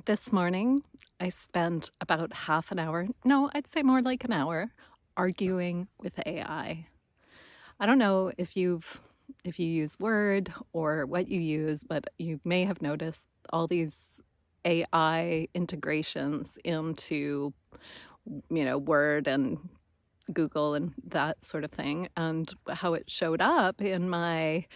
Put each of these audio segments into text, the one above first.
This morning, I spent about half an hour, no, I'd say more like an hour, arguing with AI. I don't know if you use Word or what you use, but you may have noticed all these AI integrations into, Word and Google and that sort of thing. And how it showed up in my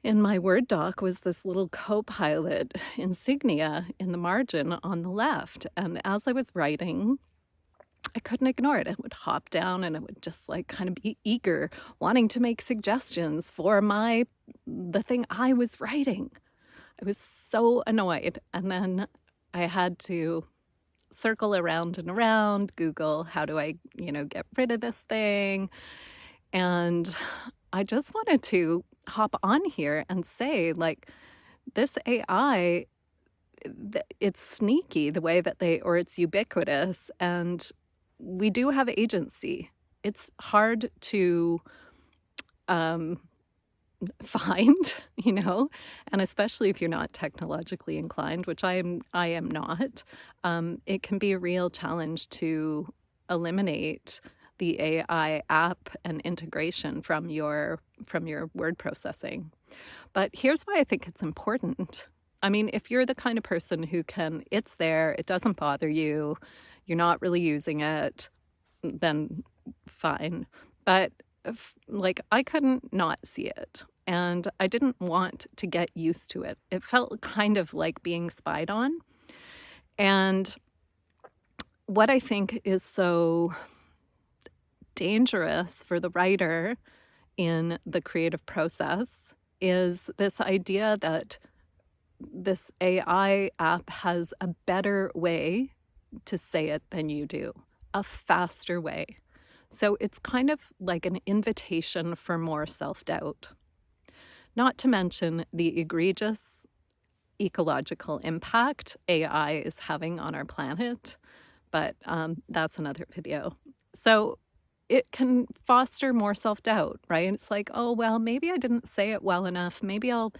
Word doc was this little Copilot insignia in the margin on the left. And as I was writing, I couldn't ignore it. It would hop down and it would just like kind of be eager, wanting to make suggestions for the thing I was writing. I was so annoyed. And then I had to circle around and around, Google, how do I, get rid of this thing? And I just wanted to hop on here and say, like, this AI, it's sneaky the way that or it's ubiquitous, and we do have agency. It's hard to um, find, and especially if you're not technologically inclined, which I am not. It can be a real challenge to eliminate the AI app and integration from your word processing. But here's why I think it's important. I mean, if you're the kind of person it's there, it doesn't bother you, you're not really using it, then fine. But like, I couldn't not see it, and I didn't want to get used to it. It felt kind of like being spied on. And what I think is so dangerous for the writer in the creative process is this idea that this AI app has a better way to say it than you do, a faster way. So it's kind of like an invitation for more self-doubt. Not to mention the egregious ecological impact AI is having on our planet, but that's another video. So it can foster more self-doubt, right? It's like, oh, well, maybe I didn't say it well enough. Maybe I'll,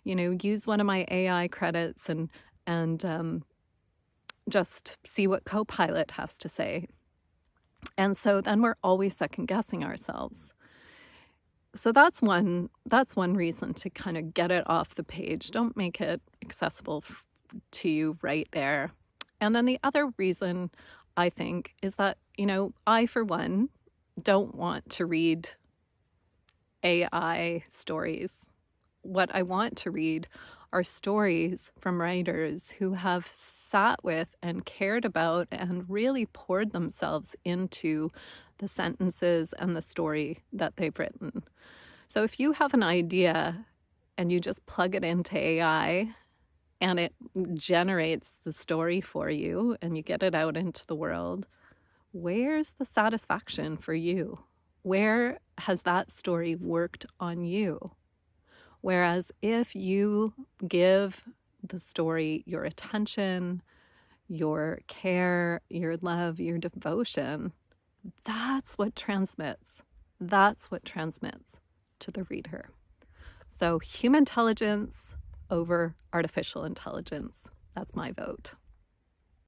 use one of my AI credits and just see what Copilot has to say. And so then we're always second guessing ourselves. So that's one reason to kind of get it off the page. Don't make it accessible to you right there. And then the other reason, I think, is that, I, for one, don't want to read AI stories. What I want to read are stories from writers who have sat with and cared about and really poured themselves into the sentences and the story that they've written. So if you have an idea and you just plug it into AI and it generates the story for you and you get it out into the world, where's the satisfaction for you? Where has that story worked on you? Whereas if you give the story your attention, your care, your love, your devotion, that's what transmits. That's what transmits to the reader. So human intelligence over artificial intelligence. That's my vote.